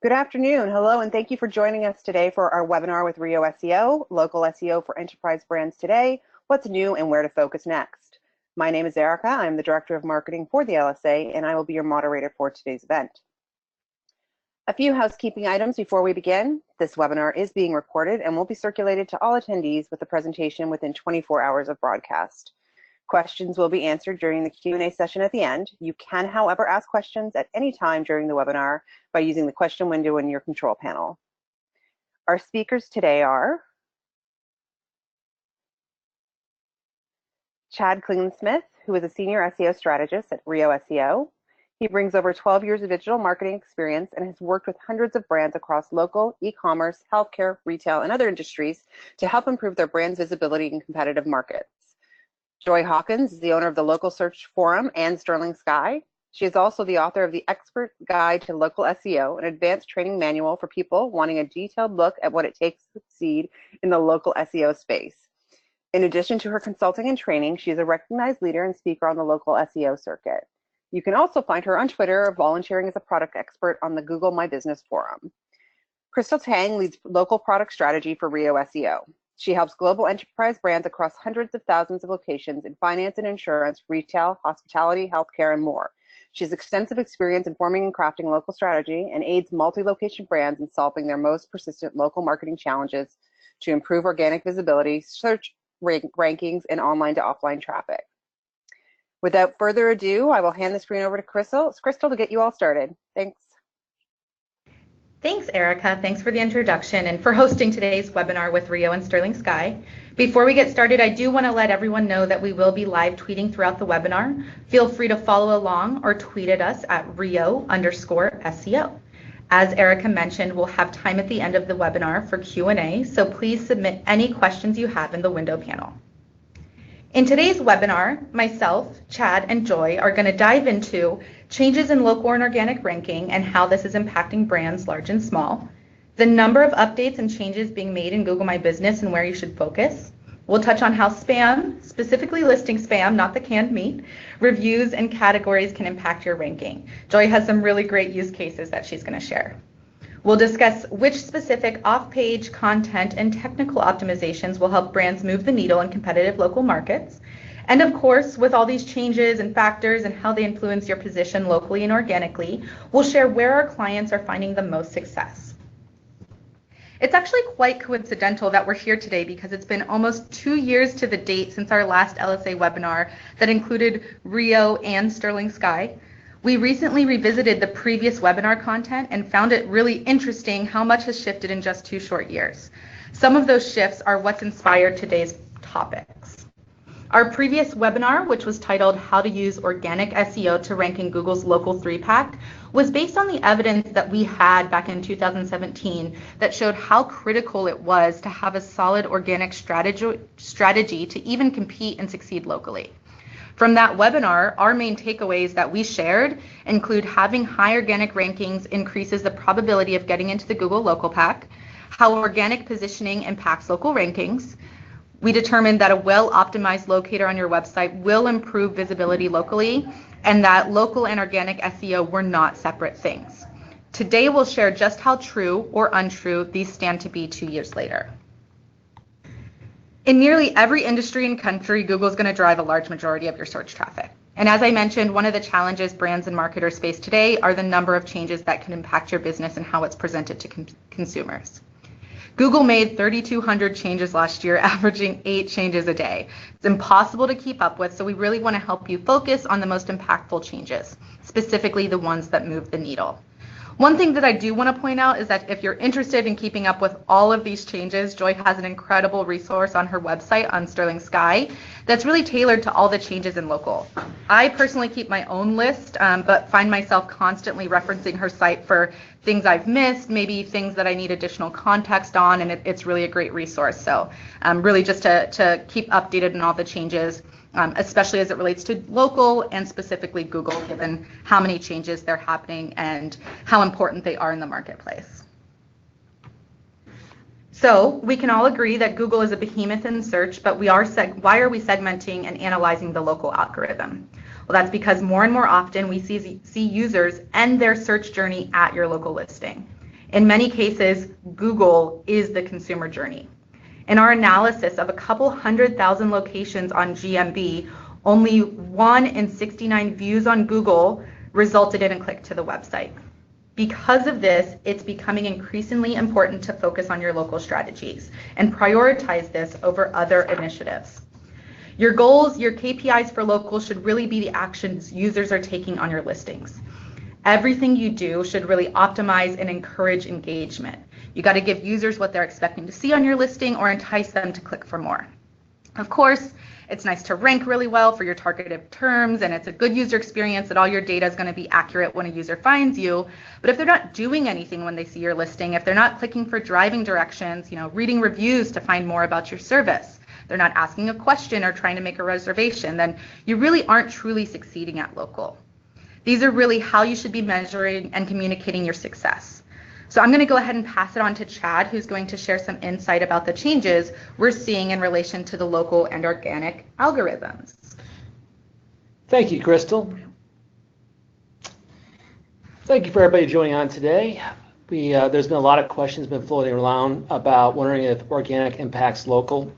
Good afternoon. Hello, and thank you for joining us today for our webinar with Rio SEO, Local SEO for Enterprise Brands Today, What's New and Where to Focus Next. My name is Erica. I'm the Director of Marketing for the LSA, and I will be your moderator for today's event. A few housekeeping items before we begin. This webinar is being recorded and will be circulated to all attendees with the presentation within 24 hours of broadcast. Questions will be answered during the Q&A session at the end. You can, however, ask questions at any time during the webinar by using the question window in your control panel. Our speakers today are Chad Klingensmith, who is a Senior SEO Strategist at Rio SEO. He brings over 12 years of digital marketing experience and has worked with hundreds of brands across local, e-commerce, healthcare, retail, and other industries to help improve their brand's visibility in competitive markets. Joy Hawkins is the owner of the Local Search Forum and Sterling Sky. She is also the author of the Expert Guide to Local SEO, an advanced training manual for people wanting a detailed look at what it takes to succeed in the local SEO space. In addition to her consulting and training, she is a recognized leader and speaker on the local SEO circuit. You can also find her on Twitter, volunteering as a product expert on the Google My Business forum. Krystal Taing leads local product strategy for Rio SEO. She helps global enterprise brands across hundreds of thousands of locations in finance and insurance, retail, hospitality, healthcare, and more. She has extensive experience in forming and crafting local strategy and aids multi-location brands in solving their most persistent local marketing challenges to improve organic visibility, search rankings, and online to offline traffic. Without further ado, I will hand the screen over to Krystal to get you all started. Thanks. Thanks, Erica. Thanks for the introduction and for hosting today's webinar with Rio and Sterling Sky. Before we get started, I do want to let everyone know that we will be live tweeting throughout the webinar. Feel free to follow along or tweet at us at Rio_SEO. As Erica mentioned, we'll have time at the end of the webinar for Q&A, so please submit any questions you have in the window panel. In today's webinar, myself, Chad, and Joy are going to dive into changes in local and organic ranking and how this is impacting brands large and small, the number of updates and changes being made in Google My Business and where you should focus. We'll touch on how spam, specifically listing spam, not the canned meat, reviews and categories can impact your ranking. Joy has some really great use cases that she's going to share. We'll discuss which specific off-page content and technical optimizations will help brands move the needle in competitive local markets. And of course, with all these changes and factors and how they influence your position locally and organically, we'll share where our clients are finding the most success. It's actually quite coincidental that we're here today because it's been almost 2 years to the date since our last LSA webinar that included Rio and Sterling Sky. We recently revisited the previous webinar content and found it really interesting how much has shifted in just 2 short years. Some of those shifts are what's inspired today's topics. Our previous webinar, which was titled How to Use Organic SEO to Rank in Google's Local 3-Pack, was based on the evidence that we had back in 2017 that showed how critical it was to have a solid organic strategy to even compete and succeed locally. From that webinar, our main takeaways that we shared include having high organic rankings increases the probability of getting into the Google Local Pack, how organic positioning impacts local rankings. We determined that a well-optimized locator on your website will improve visibility locally, and that local and organic SEO were not separate things. Today, we'll share just how true or untrue these stand to be 2 years later. In nearly every industry and country, Google is going to drive a large majority of your search traffic. And as I mentioned, one of the challenges brands and marketers face today are the number of changes that can impact your business and how it's presented to consumers. Google made 3,200 changes last year, averaging 8 changes a day. It's impossible to keep up with, so we really want to help you focus on the most impactful changes, specifically the ones that move the needle. One thing that I do want to point out is that if you're interested in keeping up with all of these changes, Joy has an incredible resource on her website on Sterling Sky that's really tailored to all the changes in local. I personally keep my own list, but find myself constantly referencing her site for things I've missed, maybe things that I need additional context on, and it's really a great resource. So really just to keep updated on all the changes, especially as it relates to local and specifically Google, given how many changes they're happening and how important they are in the marketplace. So we can all agree that Google is a behemoth in search, but why are we segmenting and analyzing the local algorithm? Well, that's because more and more often we see users end their search journey at your local listing. In many cases, Google is the consumer journey. In our analysis of a couple 100,000 locations on GMB, only 1 in 69 views on Google resulted in a click to the website. Because of this, it's becoming increasingly important to focus on your local strategies and prioritize this over other initiatives. Your goals, your KPIs for local should really be the actions users are taking on your listings. Everything you do should really optimize and encourage engagement. You got to give users what they're expecting to see on your listing or entice them to click for more. Of course, it's nice to rank really well for your targeted terms, and it's a good user experience that all your data is going to be accurate when a user finds you. But if they're not doing anything when they see your listing, if they're not clicking for driving directions, reading reviews to find more about your service, they're not asking a question or trying to make a reservation, then you really aren't truly succeeding at local. These are really how you should be measuring and communicating your success. So I'm going to go ahead and pass it on to Chad, who's going to share some insight about the changes we're seeing in relation to the local and organic algorithms. Thank you, Krystal. Thank you for everybody joining on today. There's been a lot of questions been floating around about wondering if organic impacts local.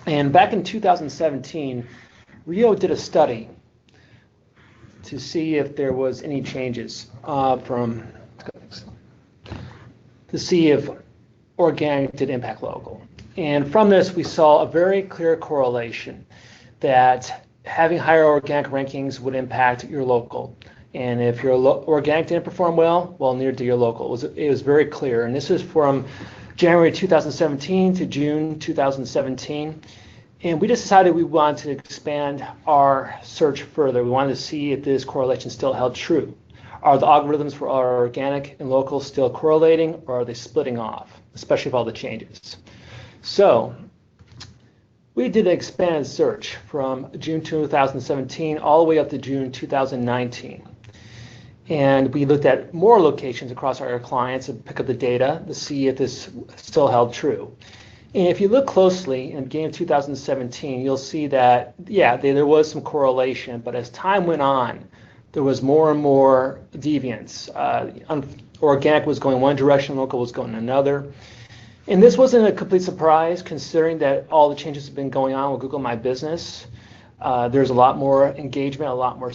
And back in 2017, Rio did a study to see if there was any changes to see if organic did impact local. And from this, we saw a very clear correlation that having higher organic rankings would impact your local. And if your organic didn't perform well, neither did your local. It was very clear. And this is from January 2017 to June 2017. And we decided we wanted to expand our search further. We wanted to see if this correlation still held true. Are the algorithms for our organic and local still correlating, or are they splitting off, especially with all the changes? So we did an expanded search from June 2017 all the way up to June 2019. And we looked at more locations across our clients and pick up the data to see if this still held true. And if you look closely in the beginning of 2017, you'll see that, there was some correlation, but as time went on, there was more and more deviance. Organic was going one direction, local was going another. And this wasn't a complete surprise, considering that all the changes have been going on with Google My Business. There's a lot more engagement, a lot more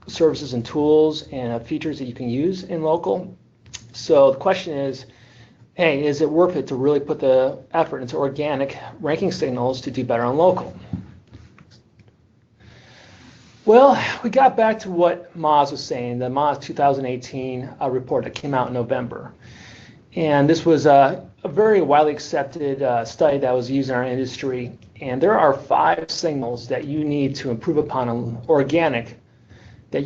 services and tools and features that you can use in local. So the question is, hey, is it worth it to really put the effort into organic ranking signals to do better on local? Well, we got back to what Moz was saying, the Moz 2018 report that came out in November. And this was a very widely accepted study that was used in our industry. And there are 5 signals that you need to improve upon on organic that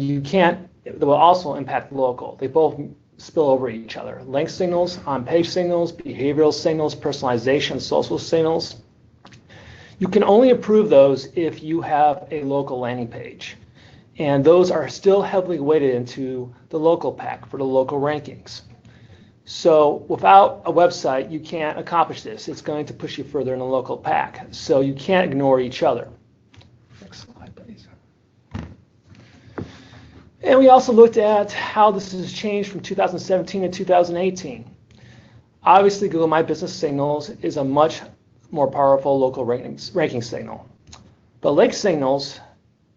will also impact local. They both spill over each other. Link signals, on-page signals, behavioral signals, personalization, social signals. You can only improve those if you have a local landing page. And those are still heavily weighted into the local pack for the local rankings. So without a website, you can't accomplish this. It's going to push you further in the local pack. So you can't ignore each other. Next slide, please. And we also looked at how this has changed from 2017 to 2018. Obviously, Google My Business Signals is a much more powerful local ranking signal. But link signals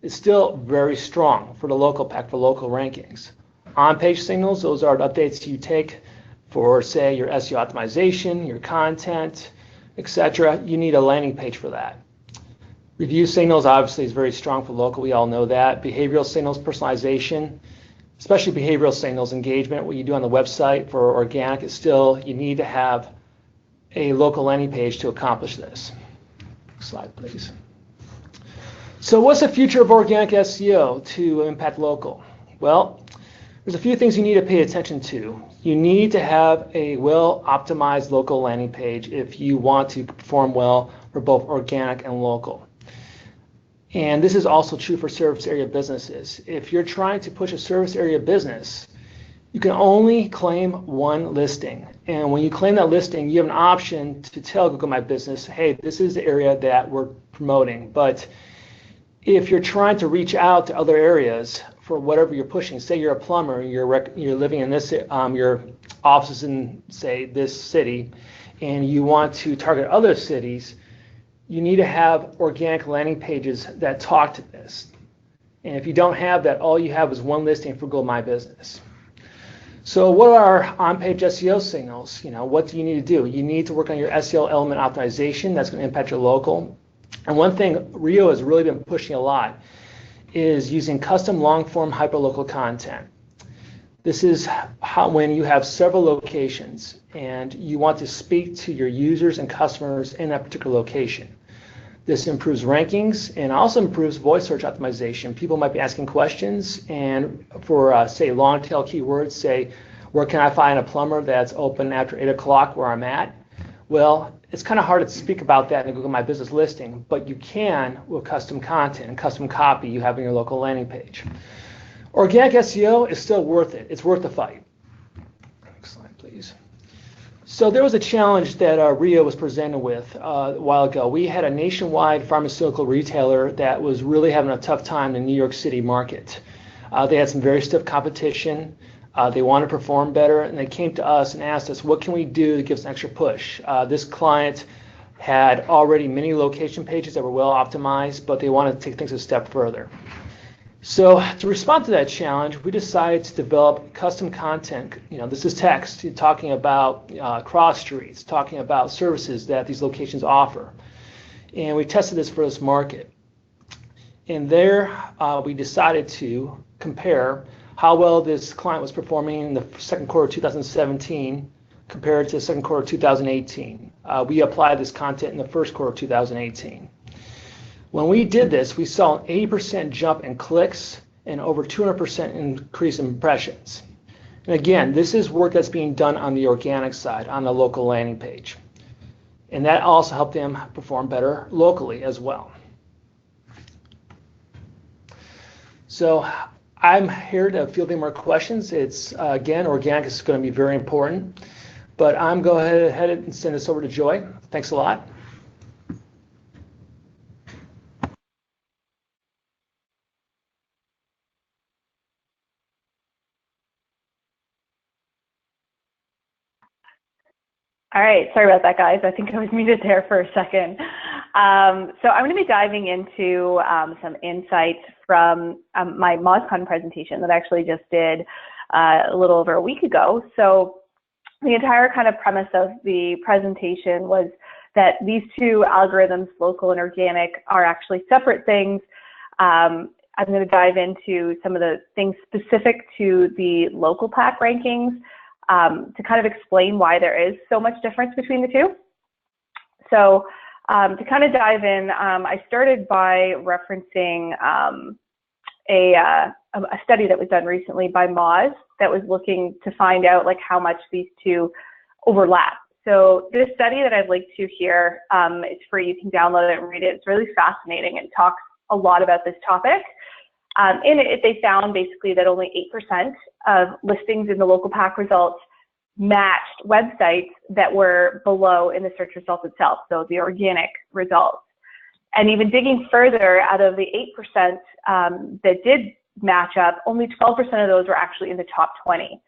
is still very strong for the local pack, for local rankings. On-page signals, those are the updates you take for, say, your SEO optimization, your content, etc. You need a landing page for that. Review signals obviously is very strong for local. We all know that. Behavioral signals, personalization, especially behavioral signals, engagement, what you do on the website for organic is still, you need to have a local landing page to accomplish this. Next slide, please. So what's the future of organic SEO to impact local? Well, there's a few things you need to pay attention to. You need to have a well-optimized local landing page if you want to perform well for both organic and local. And this is also true for service area businesses. If you're trying to push a service area business, you can only claim one listing. And when you claim that listing, you have an option to tell Google My Business, hey, this is the area that we're promoting. But if you're trying to reach out to other areas for whatever you're pushing. Say you're a plumber, you're living in this, your office is in, say, this city, and you want to target other cities, you need to have organic landing pages that talk to this. And if you don't have that, all you have is one listing for Google My Business. So what are on-page SEO signals? What do you need to do? You need to work on your SEO element optimization. That's going to impact your local. And one thing Rio has really been pushing a lot is using custom long-form hyperlocal content. This is how, when you have several locations and you want to speak to your users and customers in that particular location. This improves rankings and also improves voice search optimization. People might be asking questions, and for say long tail keywords, say where can I find a plumber that's open after 8 o'clock where I'm at? Well, it's kind of hard to speak about that in a Google My Business listing, but you can with custom content and custom copy you have in your local landing page. Organic SEO is still worth it. It's worth the fight. Next slide, please. So there was a challenge that Rio was presented with a while ago. We had a nationwide pharmaceutical retailer that was really having a tough time in the New York City market. They had some very stiff competition. They wanted to perform better, and they came to us and asked us, what can we do to give us an extra push? This client had already many location pages that were well optimized, but they wanted to take things a step further. So to respond to that challenge, we decided to develop custom content. This is text talking about cross streets, talking about services that these locations offer. And we tested this for this market. And there we decided to compare how well this client was performing in the second quarter of 2017 compared to the second quarter of 2018. We applied this content in the first quarter of 2018. When we did this, we saw an 80% jump in clicks and over 200% increase in impressions. And again, this is work that's being done on the organic side, on the local landing page. And that also helped them perform better locally as well. So I'm here to field any more questions. It's, again, organic is going to be very important. But I'm going to go ahead and send this over to Joy. Thanks a lot. All right, sorry about that, guys. I think I was muted there for a second. So I'm going to be diving into some insights from my MozCon presentation that I actually just did a little over a week ago. So the entire kind of premise of the presentation was that these two algorithms, local and organic, are actually separate things. I'm going to dive into some of the things specific to the local pack rankings, to kind of explain why there is so much difference between the two. So to kind of dive in, I started by referencing a study that was done recently by Moz that was looking to find out like how much these two overlap. So this study that I've linked to here, it's free, you can download it and read it. It's really fascinating and talks a lot about this topic. In it, they found basically that only 8% of listings in the local pack results matched websites that were below in the search results itself, so the organic results. And even digging further, out of the 8% that did match up, only 12% of those were actually in the top 20.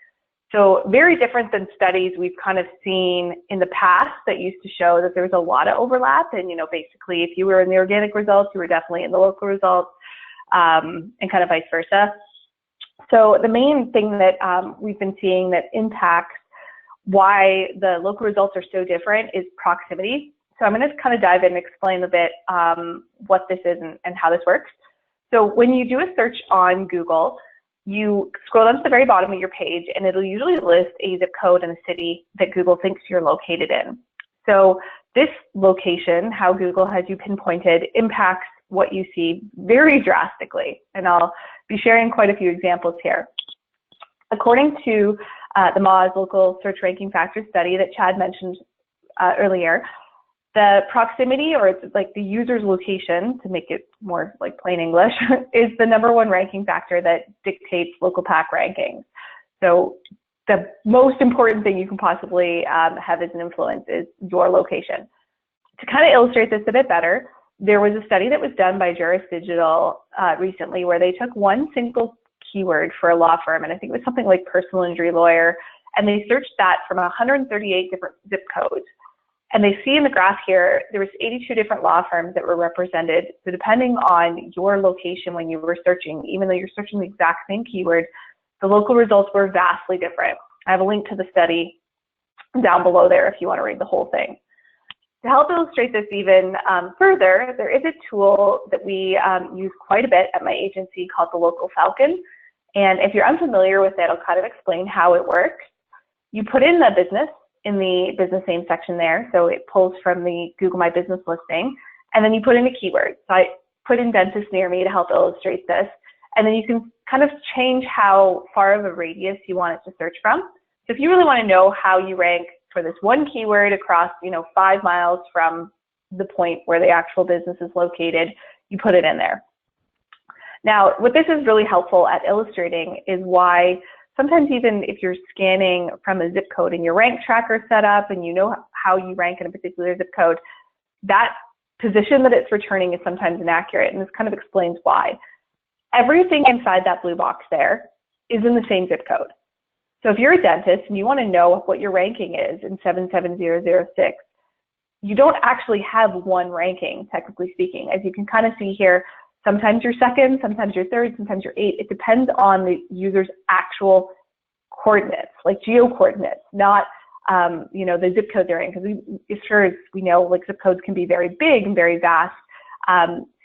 So very different than studies we've kind of seen in the past that used to show that there was a lot of overlap. And, basically if you were in the organic results, you were definitely in the local results. And kind of vice versa. So the main thing that we've been seeing that impacts why the local results are so different is proximity. So I'm going to kind of dive in and explain a bit what this is and how this works. So when you do a search on Google, you scroll down to the very bottom of your page and it'll usually list a zip code and a city that Google thinks you're located in. So this location, how Google has you pinpointed, impacts what you see very drastically. And I'll be sharing quite a few examples here. According to the Moz Local Search Ranking Factors study that Chad mentioned earlier, the proximity, or it's like the user's location, to make it more like plain English, is the #1 ranking factor that dictates local pack rankings. So the most important thing you can possibly have as an influence is your location. To kind of illustrate this a bit better, there was a study that was done by Juris Digital recently where they took one single keyword for a law firm, and I think it was something like personal injury lawyer, and they searched that from 138 different zip codes. And they see in the graph here, there was 82 different law firms that were represented. So depending on your location when you were searching, even though you're searching the exact same keyword, the local results were vastly different. I have a link to the study down below there if you want to read the whole thing. To help illustrate this even further, there is a tool that we use quite a bit at my agency called the Local Falcon. And if you're unfamiliar with it, I'll kind of explain how it works. You put in the business in the business name section there, so it pulls from the Google My Business listing, and then you put in a keyword. So I put in dentist near me to help illustrate this, and then you can kind of change how far of a radius you want it to search from. So if you really want to know how you rank for this one keyword across, 5 miles from the point where the actual business is located, you put it in there. Now, what this is really helpful at illustrating is why sometimes even if you're scanning from a zip code and your rank tracker set up and you know how you rank in a particular zip code, that position that it's returning is sometimes inaccurate, and this kind of explains why. Everything inside that blue box there is in the same zip code. So if you're a dentist and you want to know what your ranking is in 77006, you don't actually have one ranking, technically speaking. As you can kind of see here, sometimes you're second, sometimes you're third, sometimes you're eighth. It depends on the user's actual coordinates, like geo coordinates, not the zip code they're in, because as sure as we know, like zip codes can be very big and very vast.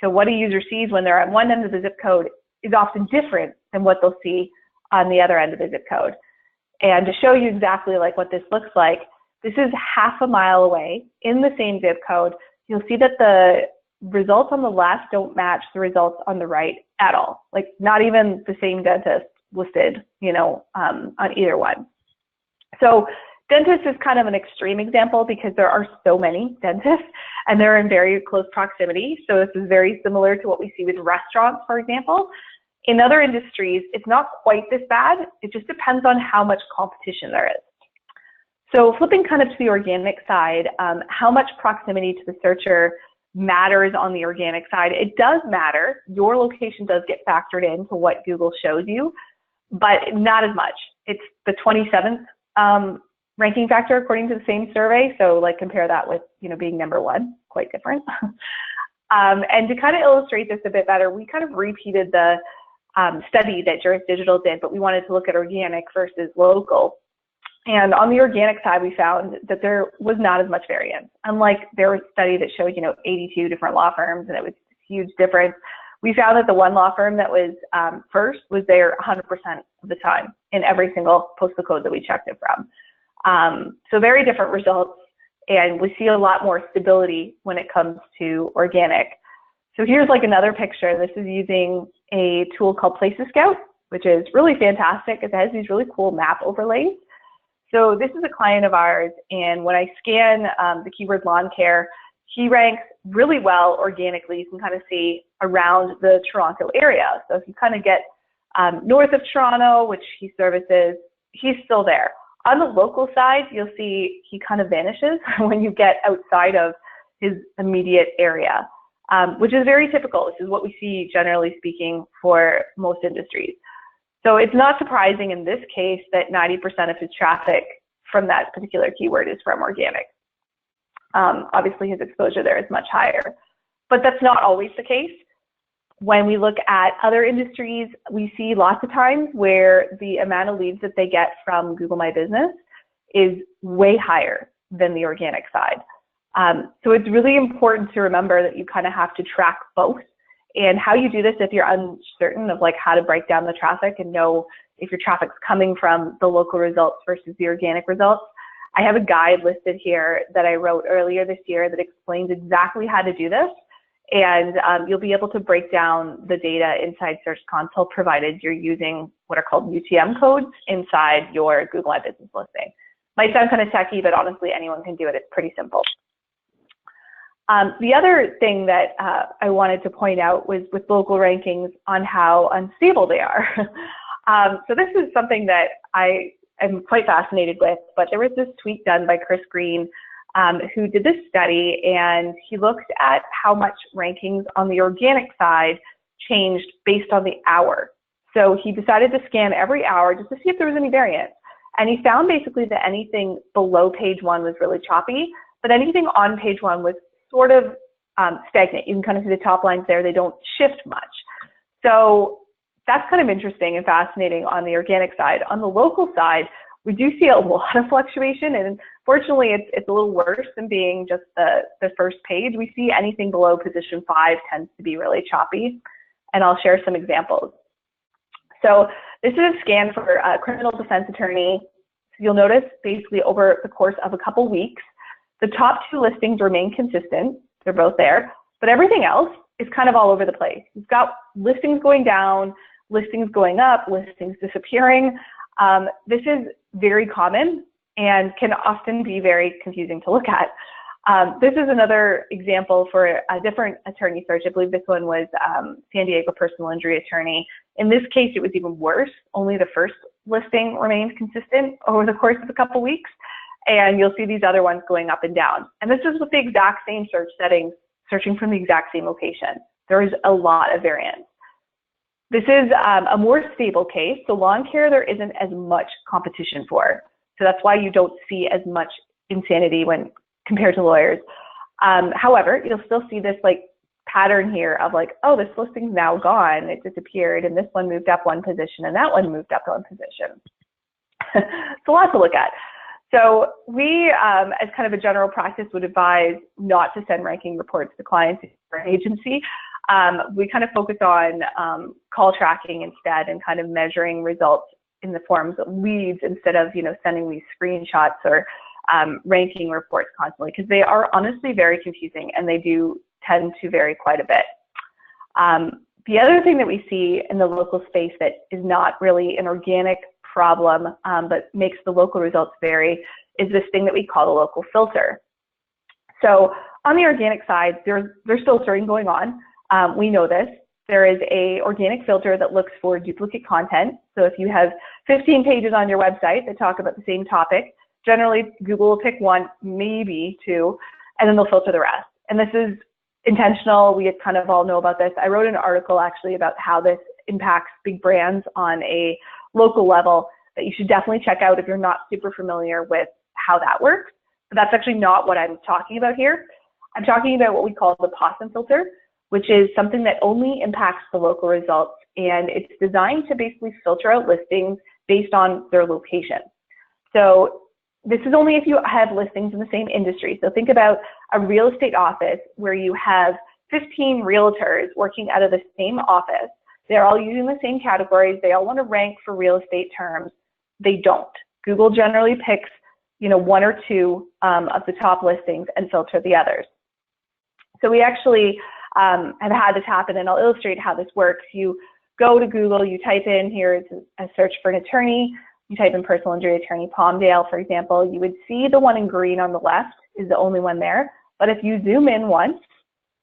So what a user sees when they're at one end of the zip code is often different than what they'll see on the other end of the zip code. And to show you exactly like what this looks like, this is half a mile away in the same zip code. You'll see that the results on the left don't match the results on the right at all. Like not even the same dentist listed, on either one. So dentist is kind of an extreme example because there are so many dentists and they're in very close proximity. So this is very similar to what we see with restaurants, for example. In other industries, it's not quite this bad. It just depends on how much competition there is. So flipping kind of to the organic side, how much proximity to the searcher matters on the organic side. It does matter. Your location does get factored into what Google shows you, but not as much. It's the 27th ranking factor according to the same survey. So like compare that with, being number one, quite different. And to kind of illustrate this a bit better, we kind of repeated the study that Juris Digital did, but we wanted to look at organic versus local. And on the organic side, we found that there was not as much variance. Unlike their study that showed, 82 different law firms and it was a huge difference, we found that the one law firm that was first was there 100% of the time in every single postal code that we checked it from. So very different results, and we see a lot more stability when it comes to organic. So here's like another picture. This is using a tool called Places Scout, which is really fantastic. It has these really cool map overlays. So this is a client of ours, and when I scan the keyword lawn care, he ranks really well organically. You can kind of see around the Toronto area. So if you kind of get north of Toronto, which he services, he's still there. On the local side, you'll see he kind of vanishes when you get outside of his immediate area, which is very typical. This is what we see, generally speaking, for most industries. So it's not surprising in this case that 90% of his traffic from that particular keyword is from organic. Obviously, his exposure there is much higher, but that's not always the case. When we look at other industries, we see lots of times where the amount of leads that they get from Google My Business is way higher than the organic side. So it's really important to remember that you kind of have to track both. And how you do this if you're uncertain of like how to break down the traffic and know if your traffic's coming from the local results versus the organic results. I have a guide listed here that I wrote earlier this year that explains exactly how to do this. And you'll be able to break down the data inside Search Console provided you're using what are called UTM codes inside your Google My Business listing. Might sound kind of techy, but honestly, anyone can do it. It's pretty simple. The other thing that I wanted to point out was with local rankings on how unstable they are. So this is something that I am quite fascinated with, but there was this tweet done by Chris Green who did this study, and he looked at how much rankings on the organic side changed based on the hour. So he decided to scan every hour just to see if there was any variance. And he found basically that anything below page 1 was really choppy, but anything on page 1 was sort of stagnant. You can kind of see the top lines there. They don't shift much. So that's kind of interesting and fascinating on the organic side. On the local side, we do see a lot of fluctuation, and fortunately it's a little worse than being just the first page. We see anything below position 5 tends to be really choppy, and I'll share some examples. So this is a scan for a criminal defense attorney. So you'll notice basically over the course of a couple weeks, the top 2 listings remain consistent. They're both there, but everything else is kind of all over the place. You've got listings going down, listings going up, listings disappearing. This is very common and can often be very confusing to look at. This is another example for a different attorney search. I believe this one was San Diego personal injury attorney. In this case, it was even worse. Only the first listing remained consistent over the course of a couple weeks, and you'll see these other ones going up and down. And this is with the exact same search settings, searching from the exact same location. There is a lot of variance. This is a more stable case, so lawn care there isn't as much competition for. So that's why you don't see as much insanity when compared to lawyers. However, you'll still see this like pattern here of like, oh, this listing's now gone, it disappeared, and this one moved up 1 position, and that one moved up 1 position. It's a lot to look at. So we, as kind of a general practice, would advise not to send ranking reports to clients or an agency. We kind of focus on call tracking instead and kind of measuring results in the forms of leads instead of, sending these screenshots or ranking reports constantly, because they are honestly very confusing and they do tend to vary quite a bit. The other thing that we see in the local space that is not really an organic problem, but makes the local results vary, is this thing that we call the local filter. So on the organic side, there's still sorting going on. We know this. There is a organic filter that looks for duplicate content. So if you have 15 pages on your website that talk about the same topic, generally Google will pick 1, maybe 2, and then they'll filter the rest. And this is intentional. We kind of all know about this. I wrote an article actually about how this impacts big brands on a local level that you should definitely check out if you're not super familiar with how that works. But that's actually not what I'm talking about here. I'm talking about what we call the Possum Filter, which is something that only impacts the local results, and it's designed to basically filter out listings based on their location. So this is only if you have listings in the same industry. So think about a real estate office where you have 15 realtors working out of the same office. They're all using the same categories. They all want to rank for real estate terms. They don't. Google generally picks, 1 or 2 of the top listings and filter the others. So we actually have had this happen, and I'll illustrate how this works. You go to Google, you type in, here is a search for an attorney. You type in personal injury attorney Palmdale, for example. You would see the one in green on the left is the only one there. But if you zoom in once,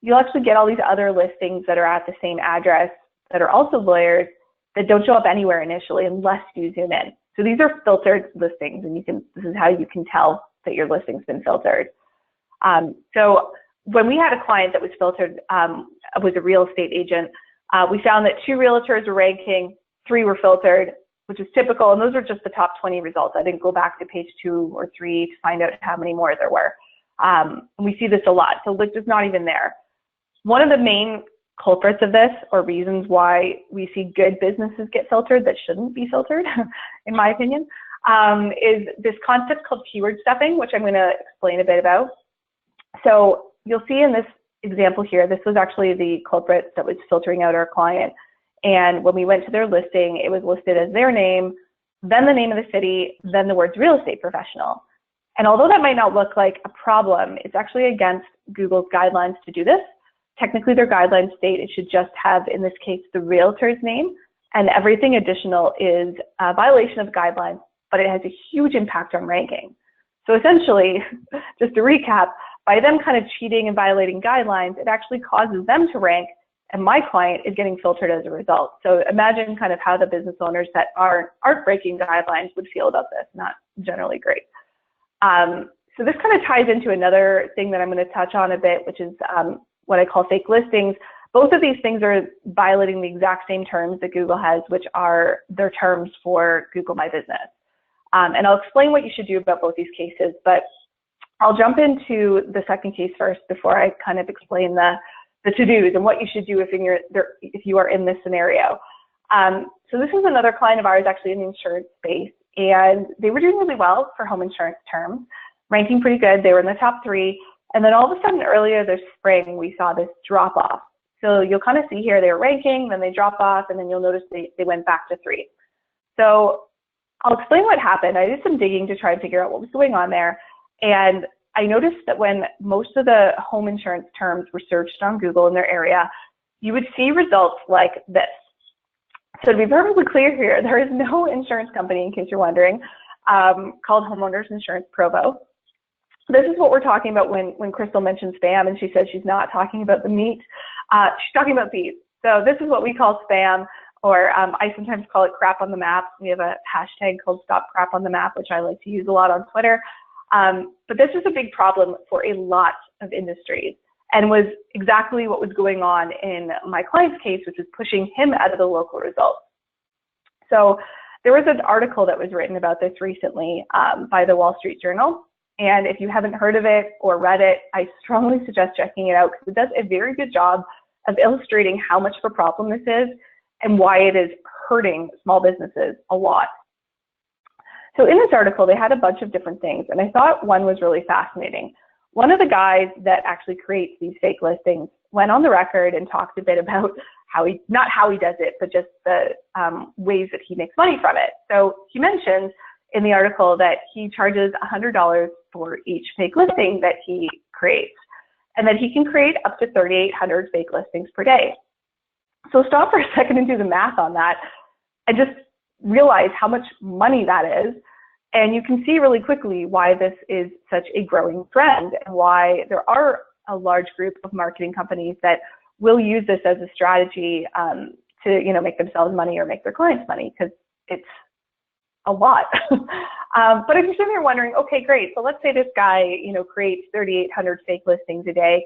you'll actually get all these other listings that are at the same address that are also lawyers that don't show up anywhere initially unless you zoom in. So these are filtered listings, and this is how you can tell that your listing's been filtered. So when we had a client that was filtered, was a real estate agent, we found that 2 realtors were ranking, 3 were filtered, which is typical, and those are just the top 20 results. I didn't go back to page 2 or 3 to find out how many more there were. And we see this a lot, so list is not even there. One of the main culprits of this, or reasons why we see good businesses get filtered that shouldn't be filtered, in my opinion, is this concept called keyword stuffing, which I'm going to explain a bit about. So you'll see in this example here, this was actually the culprit that was filtering out our client. And when we went to their listing, it was listed as their name, then the name of the city, then the words real estate professional. And although that might not look like a problem, it's actually against Google's guidelines to do this. Technically, their guidelines state it should just have, in this case, the realtor's name, and everything additional is a violation of guidelines, but it has a huge impact on ranking. So essentially, just to recap, by them kind of cheating and violating guidelines, it actually causes them to rank, and my client is getting filtered as a result. So imagine kind of how the business owners that aren't breaking guidelines would feel about this. Not generally great. So this kind of ties into another thing that I'm going to touch on a bit, which is what I call fake listings, Both of these things are violating the exact same terms that Google has, which are their terms for Google My Business. And I'll explain what you should do about both these cases, but I'll jump into the second case first before I kind of explain the to-dos and what you should do if you are in this scenario. So this is another client of ours actually in the insurance space, and they were doing really well for home insurance terms, ranking pretty good. They were in the top 3. And then all of a sudden earlier this spring, we saw this drop off. So you'll kind of see here they were ranking, then they drop off, and then you'll notice they went back to 3. So I'll explain what happened. I did some digging to try and figure out what was going on there. And I noticed that when most of the home insurance terms were searched on Google in their area, you would see results like this. So to be perfectly clear here, there is no insurance company, in case you're wondering, called Homeowners Insurance Provo. This is what we're talking about when Krystal mentioned spam, and she says she's not talking about the meat. She's talking about bees. So this is what we call spam, or I sometimes call it crap on the map. We have a hashtag called Stop Crap on the Map, which I like to use a lot on Twitter. But this is a big problem for a lot of industries, and was exactly what was going on in my client's case, which was pushing him out of the local results. So there was an article that was written about this recently by the Wall Street Journal. And if you haven't heard of it or read it, I strongly suggest checking it out, because it does a very good job of illustrating how much of a problem this is and why it is hurting small businesses a lot. So in this article, they had a bunch of different things, and I thought one was really fascinating. One of the guys that actually creates these fake listings went on the record and talked a bit about not how he does it, but just the ways that he makes money from it. So he mentioned in the article that he charges $100 for each fake listing that he creates, and that he can create up to 3,800 fake listings per day. So stop for a second and do the math on that and just realize how much money that is. And you can see really quickly why this is such a growing trend, and why there are a large group of marketing companies that will use this as a strategy to make themselves money or make their clients money, because it's a lot. But if you're sitting there wondering, okay, great, so let's say this guy creates 3,800 fake listings a day.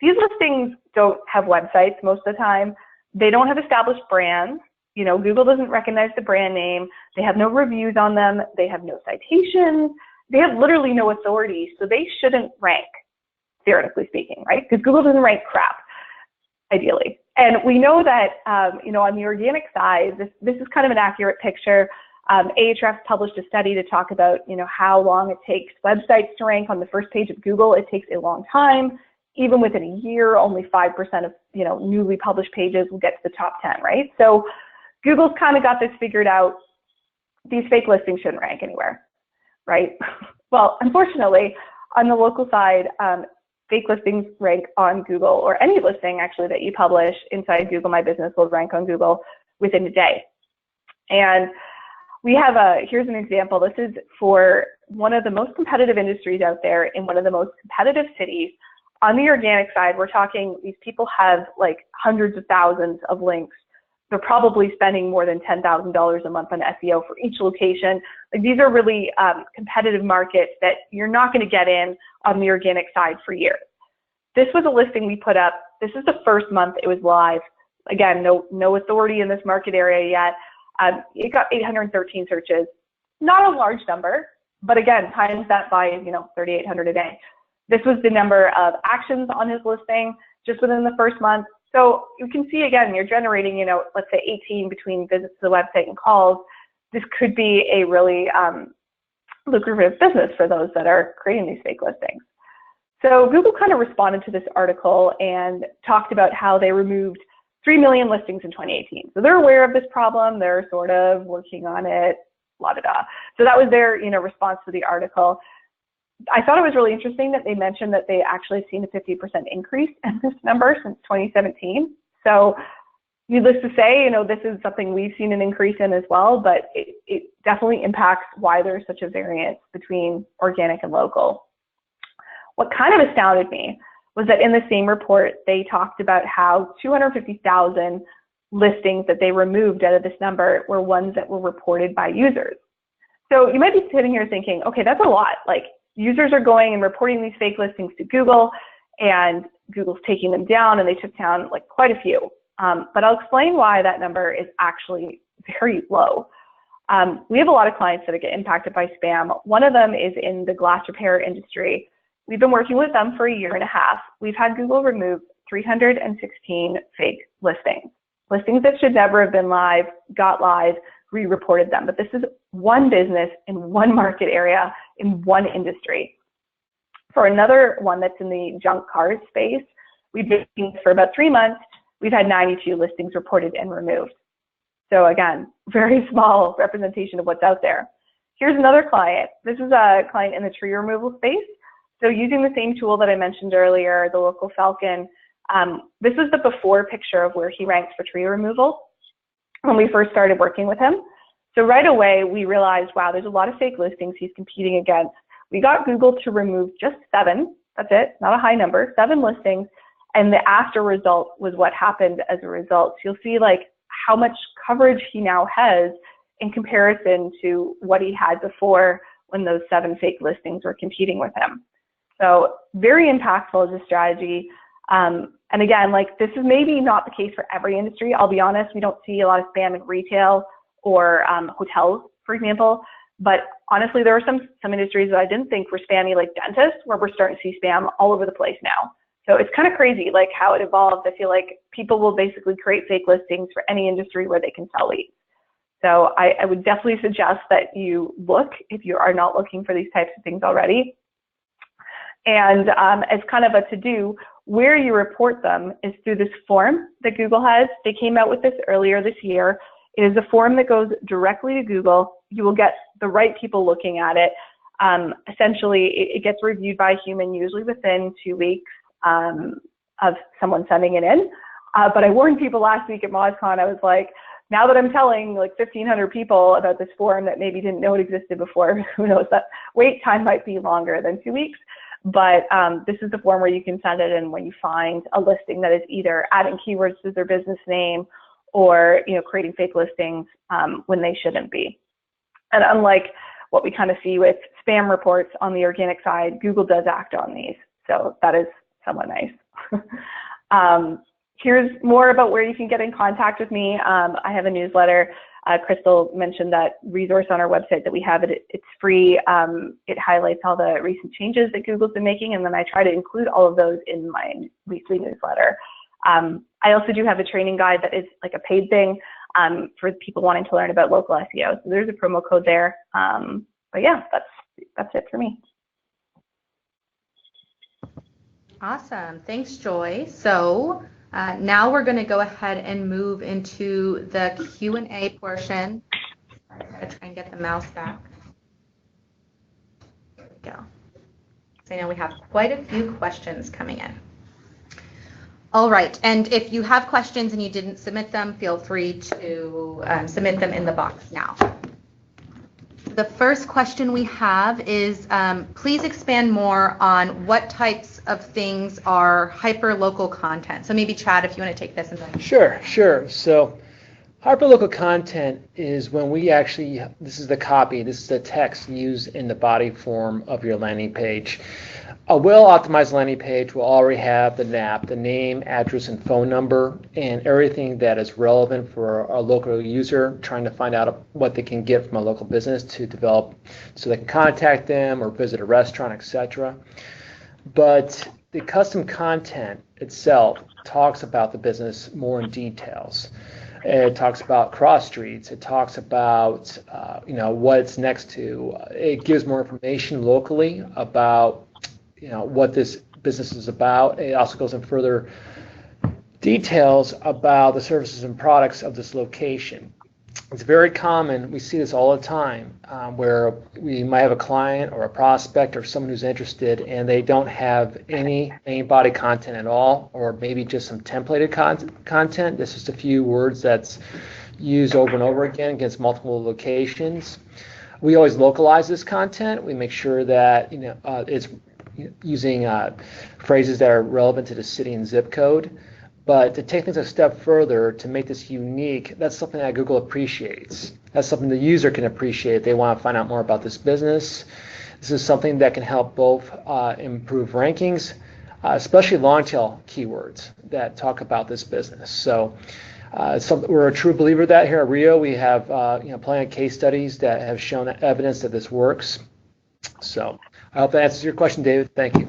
These listings don't have websites most of the time. They don't have established brands. Google doesn't recognize the brand name. They have no reviews on them. They have no citations. They have literally no authority, so they shouldn't rank, theoretically speaking, right? Because Google doesn't rank crap, ideally. And we know that, on the organic side, this is kind of an accurate picture. Ahrefs published a study to talk about, how long it takes websites to rank on the first page of Google. It takes a long time. Even within a year, only 5% of, newly published pages will get to the top 10, right? So Google's kind of got this figured out. These fake listings shouldn't rank anywhere, right? Well, unfortunately, on the local side, fake listings rank on Google, or any listing actually that you publish inside Google My Business will rank on Google within a day. And we have here's an example. This is for one of the most competitive industries out there in one of the most competitive cities. On the organic side, we're talking, these people have like hundreds of thousands of links. They're probably spending more than $10,000 a month on SEO for each location. Like, these are really competitive markets that you're not going to get in on the organic side for years. This was a listing we put up. This is the first month it was live. Again, no authority in this market area yet. It got 813 searches. Not a large number, but again, times that by 3,800 a day. This was the number of actions on his listing just within the first month. So you can see, again, you're generating, let's say 18 between visits to the website and calls. This could be a really lucrative business for those that are creating these fake listings. So Google kind of responded to this article and talked about how they removed 3 million listings in 2018. So they're aware of this problem. They're sort of working on it, blah, blah, blah. So that was their, response to the article. I thought it was really interesting that they mentioned that they actually seen a 50% increase in this number since 2017. So needless to say, this is something we've seen an increase in as well, but it definitely impacts why there's such a variance between organic and local. What kind of astounded me was that in the same report, they talked about how 250,000 listings that they removed out of this number were ones that were reported by users. So you might be sitting here thinking, okay, that's a lot. Like, users are going and reporting these fake listings to Google, and Google's taking them down, and they took down like quite a few. But I'll explain why that number is actually very low. We have a lot of clients that get impacted by spam. One of them is in the glass repair industry. We've been working with them for a year and a half. We've had Google remove 316 fake listings that should never have been live, got live, re-reported them. But this is one business in one market area in one industry. For another one that's in the junk cars space, we've been doing this for about 3 months. We've had 92 listings reported and removed. So again, very small representation of what's out there. Here's another client. This is a client in the tree removal space. So using the same tool that I mentioned earlier, the local Falcon, this is the before picture of where he ranks for tree removal when we first started working with him. So right away, we realized, wow, there's a lot of fake listings he's competing against. We got Google to remove just 7, that's it, not a high number, 7 listings, and the after result was what happened as a result. So you'll see like how much coverage he now has in comparison to what he had before when those 7 fake listings were competing with him. So very impactful as a strategy. And again, like this is maybe not the case for every industry. I'll be honest, we don't see a lot of spam in retail or hotels, for example. But honestly, there are some industries that I didn't think were spammy, like dentists, where we're starting to see spam all over the place now. So it's kind of crazy, like how it evolved. I feel like people will basically create fake listings for any industry where they can sell leads. So I would definitely suggest that you look if you are not looking for these types of things already. And as kind of a to-do, where you report them is through this form that Google has. They came out with this earlier this year. It is a form that goes directly to Google. You will get the right people looking at it. Essentially, it gets reviewed by a human, usually within 2 weeks of someone sending it in. But I warned people last week at MozCon. I was like, now that I'm telling like 1,500 people about this form that maybe didn't know it existed before, who knows, that wait time might be longer than 2 weeks. But this is the form where you can send it in when you find a listing that is either adding keywords to their business name or creating fake listings when they shouldn't be. And unlike what we kind of see with spam reports on the organic side, Google does act on these. So that is somewhat nice. Here's more about where you can get in contact with me. I have a newsletter. Krystal mentioned that resource on our website that we have. It's free. It highlights all the recent changes that Google's been making, and then I try to include all of those in my weekly newsletter. I also do have a training guide that is like a paid thing for people wanting to learn about local SEO. So there's a promo code there. But yeah, that's it for me. Awesome. Thanks, Joy. So now we're going to go ahead and move into the Q&A portion. I'm going to try and get the mouse back. There we go. So I know we have quite a few questions coming in. All right, and if you have questions and you didn't submit them, feel free to submit them in the box now. The first question we have is, please expand more on what types of things are hyperlocal content. So maybe Chad, if you want to take this. And then... Sure. So hyperlocal content is when we actually, this is the copy, this is the text used in the body form of your landing page. A well-optimized landing page will already have the NAP, the name, address, and phone number, and everything that is relevant for a local user trying to find out what they can get from a local business to develop so they can contact them or visit a restaurant, etc. But the custom content itself talks about the business more in details. It talks about cross streets. It talks about what it's next to. It gives more information locally about what this business is about. It also goes in further details about the services and products of this location. It's very common, we see this all the time, where we might have a client or a prospect or someone who's interested and they don't have any main body content at all, or maybe just some templated content. This is just a few words that's used over and over again against multiple locations. We always localize this content. We make sure that it's using phrases that are relevant to the city and zip code. But to take things a step further, to make this unique, that's something that Google appreciates. That's something the user can appreciate. They want to find out more about this business. This is something that can help both improve rankings, especially long tail keywords that talk about this business. So we're a true believer of that here at Rio. We have plenty of case studies that have shown evidence that this works. So I hope that answers your question, David. Thank you.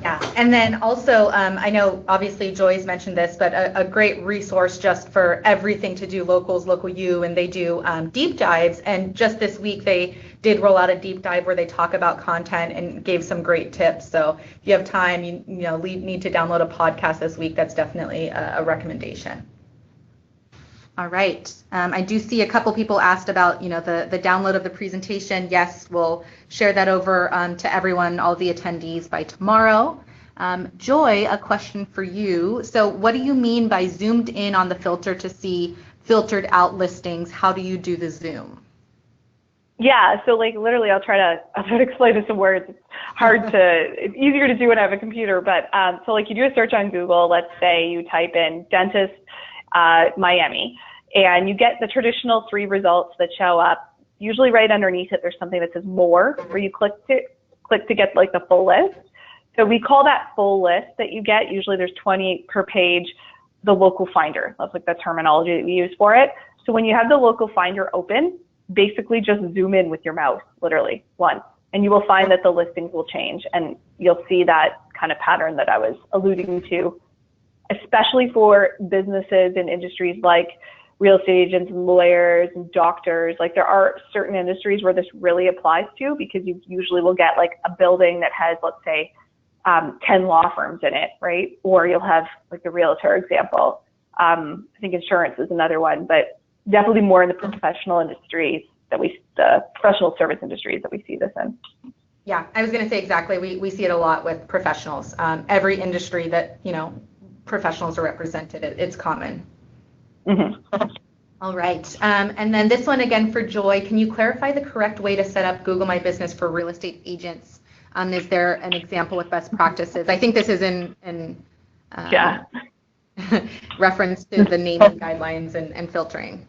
Yeah, and then also, I know obviously Joy's mentioned this, but a great resource just for everything to do locals, local you, and they do deep dives. And just this week they did roll out a deep dive where they talk about content and gave some great tips. So if you have time, you need to download a podcast this week. That's definitely a recommendation. All right. I do see a couple people asked about, the download of the presentation. Yes, we'll share that over to everyone, all the attendees by tomorrow. Joy, a question for you. So what do you mean by zoomed in on the filter to see filtered out listings? How do you do the zoom? Yeah, so literally I'll try to explain this in words. It's easier to do when I have a computer, but so you do a search on Google. Let's say you type in dentist Miami, and you get the traditional 3 results that show up. Usually right underneath it, there's something that says more, where you click to get the full list. So we call that full list that you get. Usually there's 28 per page, the local finder. That's the terminology that we use for it. So when you have the local finder open, basically just zoom in with your mouse, literally once, and you will find that the listings will change, and you'll see that kind of pattern that I was alluding to, especially for businesses and industries like real estate agents and lawyers and doctors. There are certain industries where this really applies to, because you usually will get a building that has, let's say, 10 law firms in it, right? Or you'll have the realtor example. I think insurance is another one, but definitely more in the professional industries the professional service industries that we see this in. Yeah, I was going to say exactly. We see it a lot with professionals. Every industry that, professionals are represented, it's common. Mm-hmm. All right. And then this one again for Joy. Can you clarify the correct way to set up Google My Business for real estate agents? Is there an example with best practices? I think this is in reference to the naming guidelines and filtering.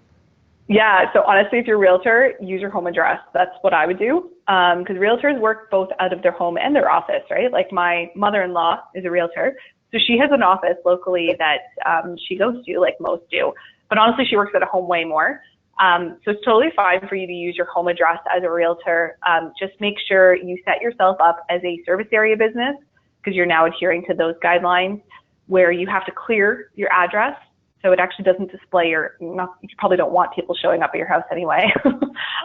Yeah, so honestly, if you're a realtor, use your home address. That's what I would do, because realtors work both out of their home and their office, right? My mother-in-law is a realtor, so she has an office locally that she goes to, like most do. But honestly, she works at a home way more. So it's totally fine for you to use your home address as a realtor. Just make sure you set yourself up as a service area business, because you're now adhering to those guidelines where you have to clear your address. So it actually doesn't display you probably don't want people showing up at your house anyway.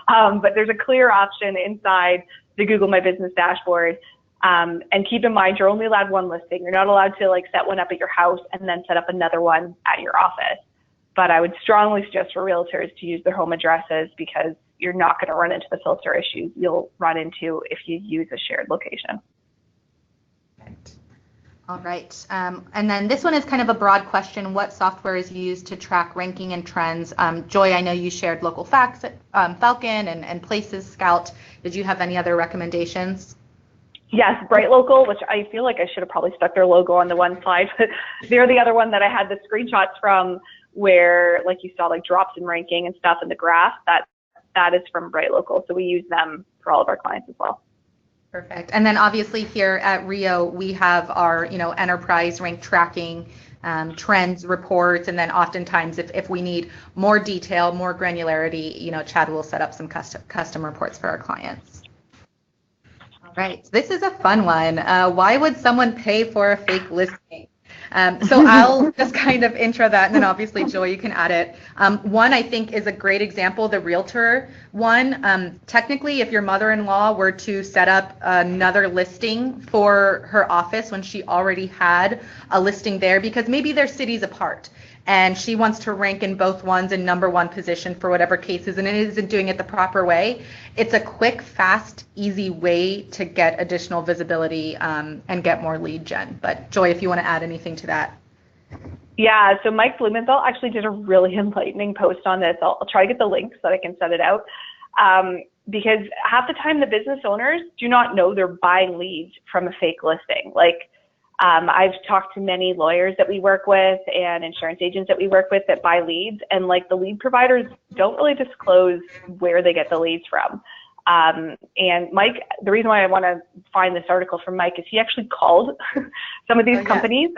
But there's a clear option inside the Google My Business dashboard. And keep in mind, you're only allowed one listing. You're not allowed to set one up at your house and then set up another one at your office. But I would strongly suggest for realtors to use their home addresses, because you're not going to run into the filter issues you'll run into if you use a shared location. All right. And then this one is kind of a broad question. What software is used to track ranking and trends? Joy, I know you shared Local Facts, Falcon, and Places Scout. Did you have any other recommendations? Yes, Bright Local, which I feel like I should have probably stuck their logo on the one slide, but they're the other one that I had the screenshots from, where you saw drops in ranking and stuff in the graph. That is from Bright Local. So we use them for all of our clients as well. Perfect. And then obviously here at Rio, we have our, enterprise rank tracking, trends reports, and then oftentimes if we need more detail, more granularity, Chad will set up some custom reports for our clients. All right. This is a fun one. Why would someone pay for a fake listing? So I'll just kind of intro that, and then obviously, Joy, you can add it. One, I think, is a great example, the realtor one. Technically, if your mother-in-law were to set up another listing for her office when she already had a listing there, because maybe they're cities apart, and she wants to rank in both ones in number one position for whatever cases, and it isn't doing it the proper way, it's a quick, fast, easy way to get additional visibility and get more lead gen. But Joy, if you want to add anything to that. Yeah, so Mike Blumenthal actually did a really enlightening post on this. I'll try to get the link so that I can set it out. Because half the time the business owners do not know they're buying leads from a fake listing. I've talked to many lawyers that we work with and insurance agents that we work with that buy leads, and the lead providers don't really disclose where they get the leads from. And Mike, the reason why I want to find this article from Mike is he actually called some of these companies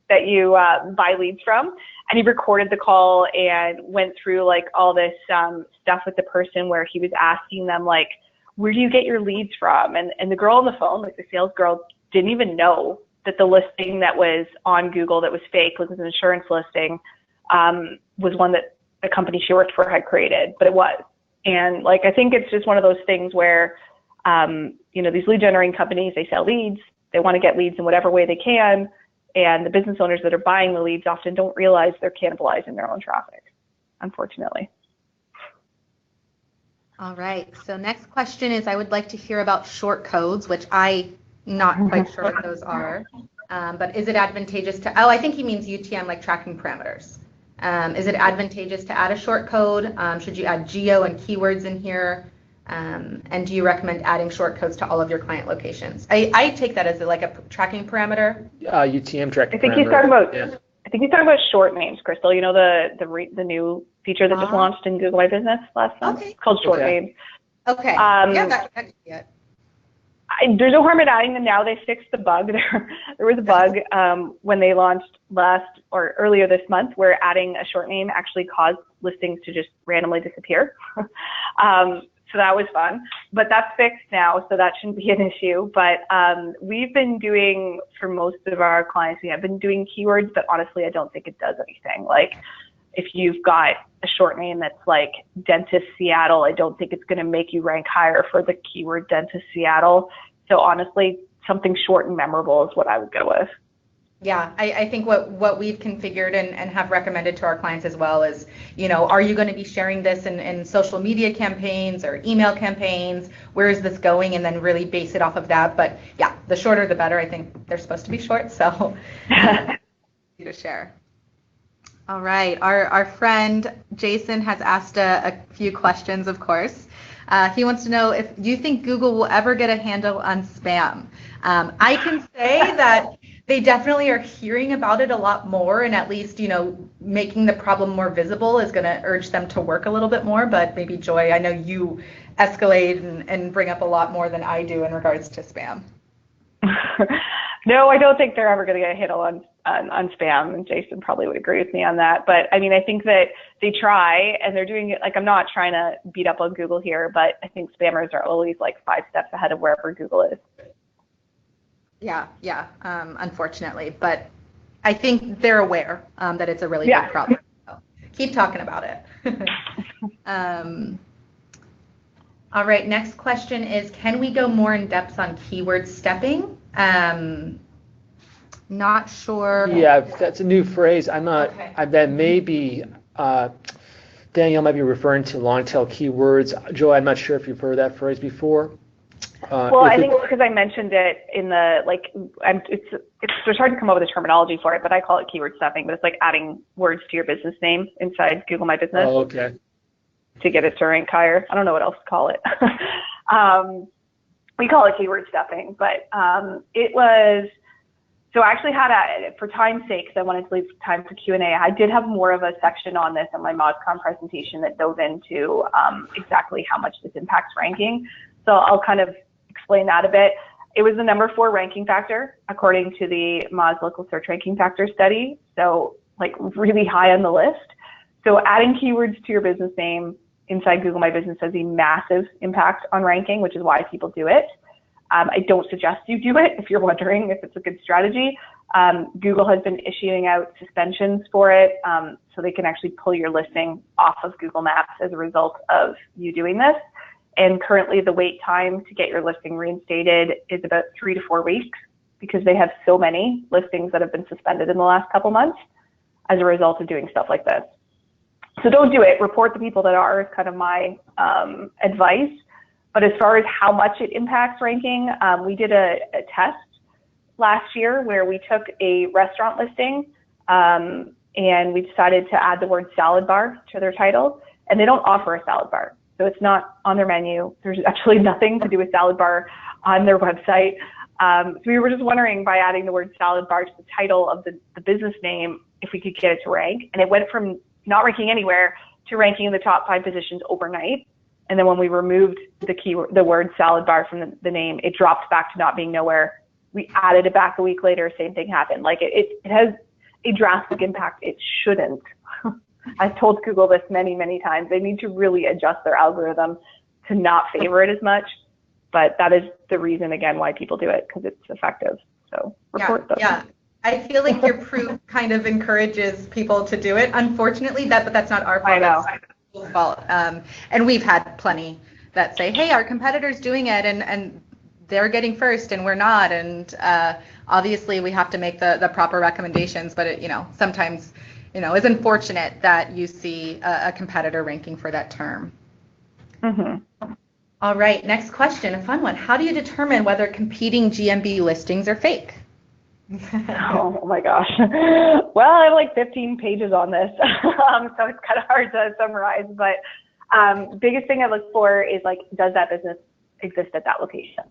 that you buy leads from, and he recorded the call and went through like all this stuff with the person where he was asking them like, where do you get your leads from? And the girl on the phone, like the sales girl, didn't even know that the listing that was on Google that was fake, was an insurance listing, was one that the company she worked for had created, but it was. And like, I think it's just one of those things where, these lead generating companies, they sell leads, they want to get leads in whatever way they can. And the business owners that are buying the leads often don't realize they're cannibalizing their own traffic, unfortunately. All right. So next question is, I would like to hear about short codes, which I'm not quite sure what those are. But is it advantageous to, I think he means UTM, like tracking parameters. Is it advantageous to add a short code? Should you add geo and keywords in here? And do you recommend adding short codes to all of your client locations? I take that as like a tracking parameter. UTM tracking I think parameter. he's talking about. Yeah. I think he's talking about short names, Krystal. You know the new feature that just launched in Google My Business last month. Okay. It's called short names. Okay. Yeah, that could be it. There's no harm in adding them now. They fixed the bug. There was a bug when they launched earlier this month, where adding a short name actually caused listings to just randomly disappear. So that was fun, but that's fixed now, so that shouldn't be an issue. But we've been doing, for most of our clients, we have been doing keywords, but honestly, I don't think it does anything. Like, if you've got a short name that's like Dentist Seattle, I don't think it's going to make you rank higher for the keyword Dentist Seattle. So honestly, something short and memorable is what I would go with. Yeah, I think what we've configured and have recommended to our clients as well is, are you going to be sharing this in social media campaigns or email campaigns? Where is this going? And then really base it off of that. But yeah, the shorter the better. I think they're supposed to be short, so easy to share. All right, our friend Jason has asked a few questions, of course. He wants to know if you think Google will ever get a handle on spam. I can say that they definitely are hearing about it a lot more, and at least, making the problem more visible is going to urge them to work a little bit more. But maybe Joy, I know you escalate and bring up a lot more than I do in regards to spam. No, I don't think they're ever going to get a handle on spam, and Jason probably would agree with me on that. But I mean, I think that they try, and they're doing it. Like, I'm not trying to beat up on Google here, but I think spammers are always like 5 steps ahead of wherever Google is. Yeah, unfortunately, but I think they're aware that it's a really big problem. So keep talking about it. All right, next question is, can we go more in depth on keyword stepping? Not sure. Yeah, that's a new phrase. I'm not. Okay. That may be. Danielle might be referring to long tail keywords. Joe, I'm not sure if you've heard that phrase before. Well, I think it's because I mentioned it in the it's hard to come up with a terminology for it, but I call it keyword stuffing. But it's like adding words to your business name inside Google My Business. Oh, okay. To get it to rank higher. I don't know what else to call it. We call it keyword stuffing, but it was. So I actually had for time's sake, because I wanted to leave time for Q&A, I did have more of a section on this in my MozCon presentation that dove into exactly how much this impacts ranking. So I'll kind of explain that a bit. It was the number 4 ranking factor, according to the Moz Local Search Ranking Factor study. So like really high on the list. So adding keywords to your business name inside Google My Business has a massive impact on ranking, which is why people do it. I don't suggest you do it if you're wondering if it's a good strategy. Google has been issuing out suspensions for it, so they can actually pull your listing off of Google Maps as a result of you doing this. And currently the wait time to get your listing reinstated is about 3 to 4 weeks, because they have so many listings that have been suspended in the last couple months as a result of doing stuff like this. So don't do it. Report the people that are, is kind of my advice. But as far as how much it impacts ranking, we did a test last year where we took a restaurant listing and we decided to add the word salad bar to their title, and they don't offer a salad bar. So it's not on their menu. There's actually nothing to do with salad bar on their website. So we were just wondering, by adding the word salad bar to the title of the business name, if we could get it to rank. And it went from not ranking anywhere to ranking in the top 5 positions overnight. And then when we removed the word salad bar from the name, it dropped back to not being nowhere. We added it back a week later, same thing happened. Like it has a drastic impact. It shouldn't. I've told Google this many, many times. They need to really adjust their algorithm to not favor it as much. But that is the reason, again, why people do it, because it's effective. So report them. Yeah. I feel like your proof kind of encourages people to do it. Unfortunately, but that's not our fault. I know. That's Google's fault. And we've had plenty that say, hey, our competitor's doing it and they're getting first and we're not. And obviously we have to make the proper recommendations, but it, sometimes, is unfortunate that you see a competitor ranking for that term. Mm-hmm. All right, next question, a fun one. How do you determine whether competing GMB listings are fake? Oh my gosh. Well, I have like 15 pages on this, so it's kind of hard to summarize. But biggest thing I look for is like, does that business exist at that location?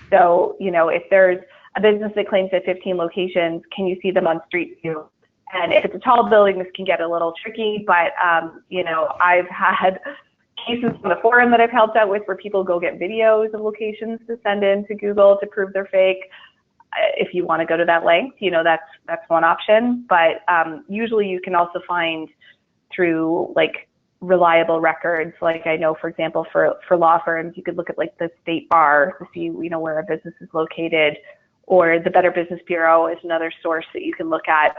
So, if there's a business that claims to have 15 locations, can you see them on Street View? And if it's a tall building, this can get a little tricky. But I've had cases in the forum that I've helped out with where people go get videos of locations to send in to Google to prove they're fake. If you want to go to that length, that's one option. But usually you can also find through like reliable records. Like I know, for example, for law firms, you could look at like the state bar to see, where a business is located, or the Better Business Bureau is another source that you can look at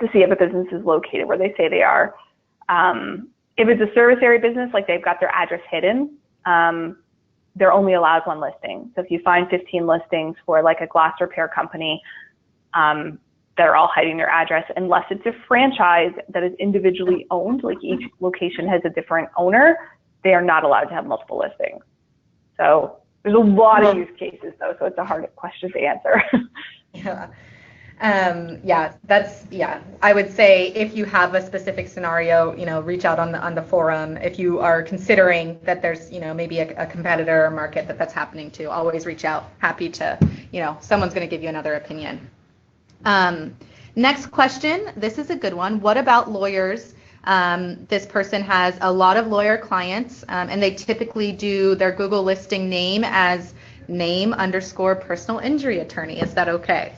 to see if a business is located where they say they are. If it's a service area business, like they've got their address hidden, they're only allowed one listing. So if you find 15 listings for like a glass repair company that are all hiding their address, unless it's a franchise that is individually owned, like each location has a different owner, they are not allowed to have multiple listings. So there's a lot of use cases though, so it's a hard question to answer. Yeah. I would say if you have a specific scenario, reach out on the forum. If you are considering that there's, maybe a competitor or market that's happening to, always reach out. Happy to, someone's going to give you another opinion. Next question. This is a good one. What about lawyers? This person has a lot of lawyer clients, and they typically do their Google listing name as name_personal injury attorney. Is that okay?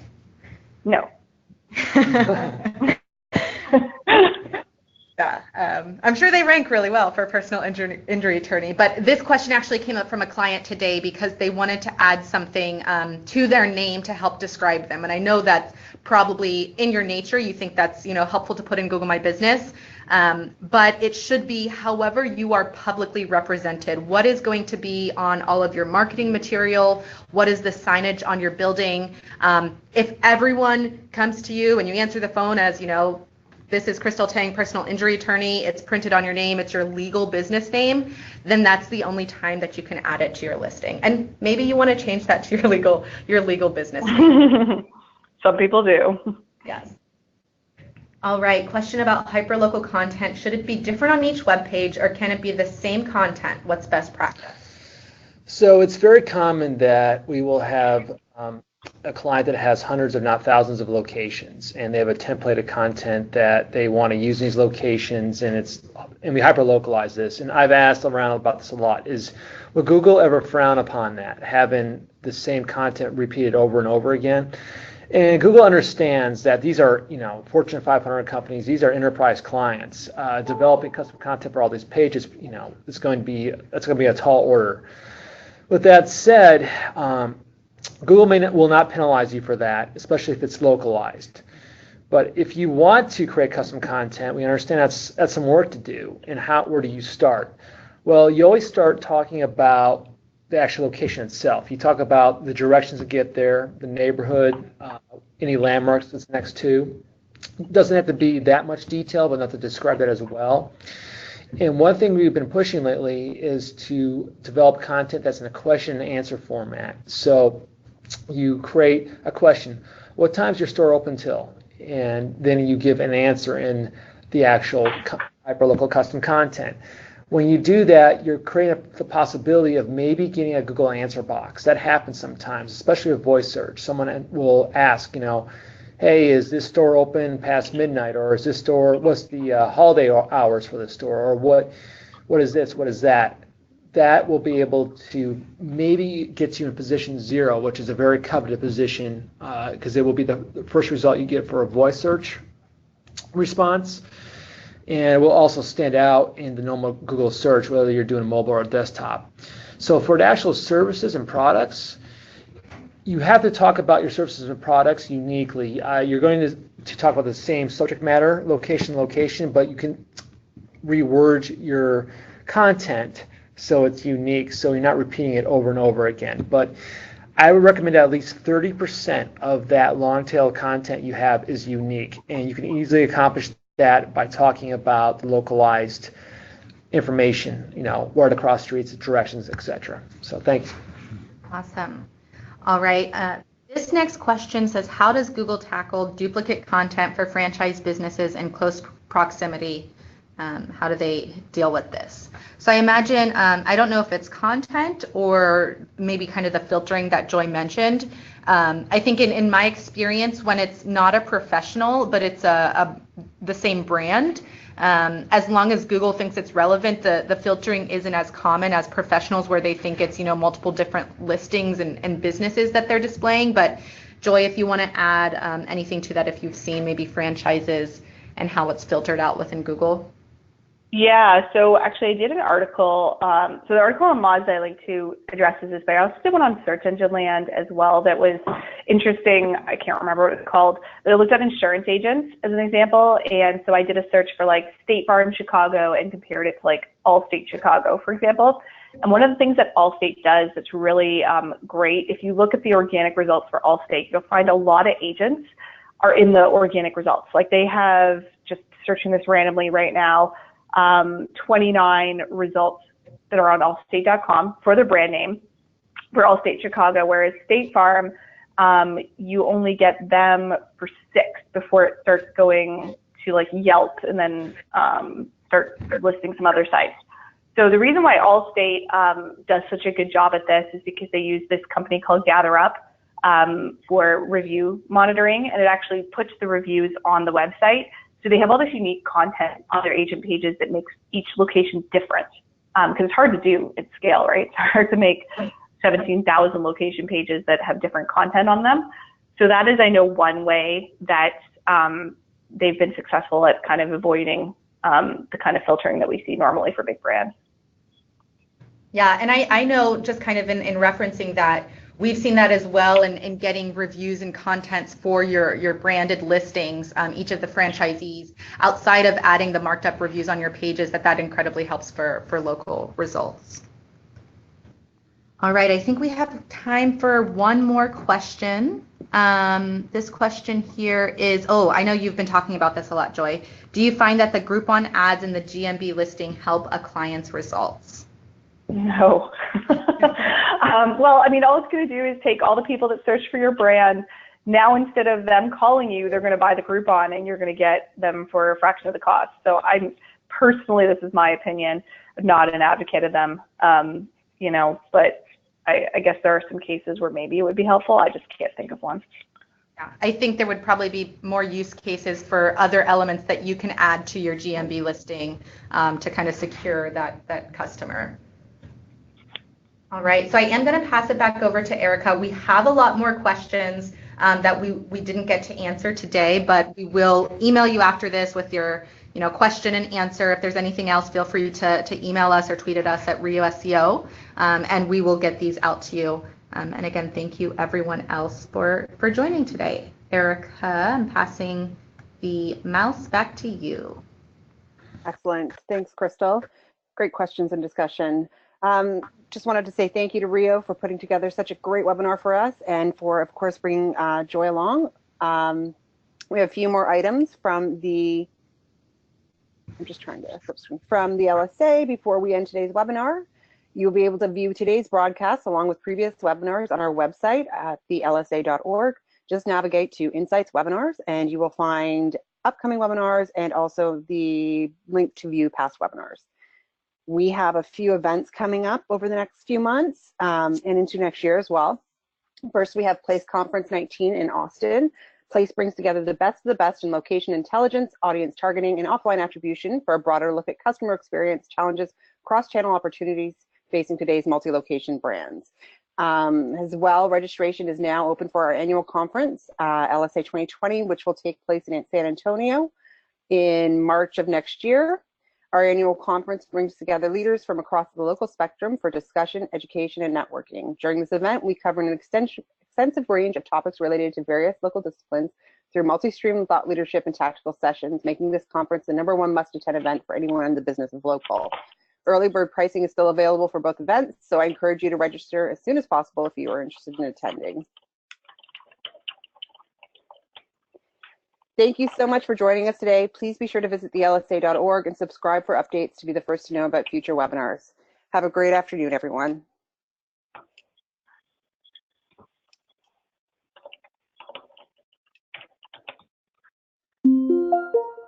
No. Yeah, I'm sure they rank really well for personal injury attorney, but this question actually came up from a client today because they wanted to add something to their name to help describe them. And I know that's probably in your nature. You think that's helpful to put in Google My Business, but it should be however you are publicly represented. What is going to be on all of your marketing material? What is the signage on your building? If everyone comes to you and you answer the phone as, this is Krystal Taing, personal injury attorney, it's printed on your name, it's your legal business name, then that's the only time that you can add it to your listing. And maybe you want to change that to your legal business name. Some people do. Yes. All right, question about hyperlocal content. Should it be different on each web page or can it be the same content? What's best practice? So it's very common that we will have a client that has hundreds, if not thousands, of locations, and they have a template of content that they want to use in these locations, and we hyper-localize this. And I've asked around about this a lot. Would Google ever frown upon that, having the same content repeated over and over again? And Google understands that these are, Fortune 500 companies. These are enterprise clients. Developing custom content for all these pages, that's going to be a tall order. With that said, Google will not penalize you for that, especially if it's localized. But if you want to create custom content, we understand that's some work to do. And where do you start? Well, you always start talking about the actual location itself. You talk about the directions to get there, the neighborhood, any landmarks it's next to. It doesn't have to be that much detail, but enough to describe that as well. And one thing we've been pushing lately is to develop content that's in a question and answer format. So you create a question, what time's your store open till? And then you give an answer in the actual hyperlocal custom content. When you do that, you're creating the possibility of maybe getting a Google answer box. That happens sometimes, especially with voice search. Someone will ask, hey, is this store open past midnight? Or is this store, what's the holiday hours for this store? Or what is this? What is that? that will be able to maybe get you in position 0, which is a very coveted position, because it will be the first result you get for a voice search response, and it will also stand out in the normal Google search, whether you're doing mobile or desktop. So for the actual services and products, you have to talk about your services and products uniquely. You're going to talk about the same subject matter, location, but you can reword your content so it's unique, so you're not repeating it over and over again. But I would recommend at least 30% of that long tail content you have is unique, and you can easily accomplish that by talking about the localized information, word across streets, directions, etc. So thanks. Awesome. All right. This next question says, how does Google tackle duplicate content for franchise businesses in close proximity? How do they deal with this? So I imagine, I don't know if it's content or maybe kind of the filtering that Joy mentioned. I think in my experience, when it's not a professional, but it's the same brand, as long as Google thinks it's relevant, the filtering isn't as common as professionals where they think it's, multiple different listings and businesses that they're displaying. But Joy, if you want to add anything to that, if you've seen maybe franchises and how it's filtered out within Google. Yeah, so actually I did an article, so the article on Moz I linked to addresses this, but I also did one on Search Engine Land as well that was interesting. I can't remember what it was called, but it looked at insurance agents as an example. And so I did a search for like State Farm Chicago and compared it to like Allstate Chicago, for example. And one of the things that Allstate does that's really great, if you look at the organic results for Allstate, you'll find a lot of agents are in the organic results. Like they have, just searching this randomly right now, 29 results that are on allstate.com for their brand name for Allstate Chicago, whereas State Farm, you only get them for 6 before it starts going to like Yelp and then start listing some other sites. So the reason why Allstate does such a good job at this is because they use this company called GatherUp for review monitoring, and it actually puts the reviews on the website. So they have all this unique content on their agent pages that makes each location different, because it's hard to do at scale, right? It's hard to make 17,000 location pages that have different content on them. So that is, I know, one way that they've been successful at kind of avoiding the kind of filtering that we see normally for big brands. Yeah, and I know just kind of in referencing that, we've seen that as well in getting reviews and contents for your branded listings, each of the franchisees, outside of adding the marked up reviews on your pages, that incredibly helps for local results. All right, I think we have time for one more question. This question here is, I know you've been talking about this a lot, Joy. Do you find that the Groupon ads in the GMB listing help a client's results? No. Well, I mean, all it's going to do is take all the people that search for your brand. Now, instead of them calling you, they're going to buy the Groupon and you're going to get them for a fraction of the cost. So I'm personally, this is my opinion, not an advocate of them, but I guess there are some cases where maybe it would be helpful. I just can't think of one. Yeah, I think there would probably be more use cases for other elements that you can add to your GMB listing to kind of secure that customer. All right, so I am going to pass it back over to Erica. We have a lot more questions that we didn't get to answer today, but we will email you after this with your question and answer. If there's anything else, feel free to email us or tweet at us at Rio SEO, and we will get these out to you. And again, thank you everyone else for joining today. Erica, I'm passing the mouse back to you. Excellent. Thanks, Krystal. Great questions and discussion. Just wanted to say thank you to Rio for putting together such a great webinar for us and for, of course, bringing Joy along. We have a few more items from the, from the LSA before we end today's webinar. You'll be able to view today's broadcast along with previous webinars on our website at thelsa.org. Just navigate to Insights Webinars and you will find upcoming webinars and also the link to view past webinars. We have a few events coming up over the next few months and into next year as well. First, we have Place Conference 19 in Austin. Place brings together the best of the best in location intelligence, audience targeting, and offline attribution for a broader look at customer experience challenges, cross-channel opportunities, facing today's multi-location brands. As well, registration is now open for our annual conference, LSA 2020, which will take place in San Antonio in March of next year. Our annual conference brings together leaders from across the local spectrum for discussion, education, and networking. During this event, we cover an extensive range of topics related to various local disciplines through multi-stream thought leadership and tactical sessions, making this conference the #1 must-attend event for anyone in the business of local. Early bird pricing is still available for both events, so I encourage you to register as soon as possible if you are interested in attending. Thank you so much for joining us today. Please be sure to visit thelsa.org and subscribe for updates to be the first to know about future webinars. Have a great afternoon, everyone.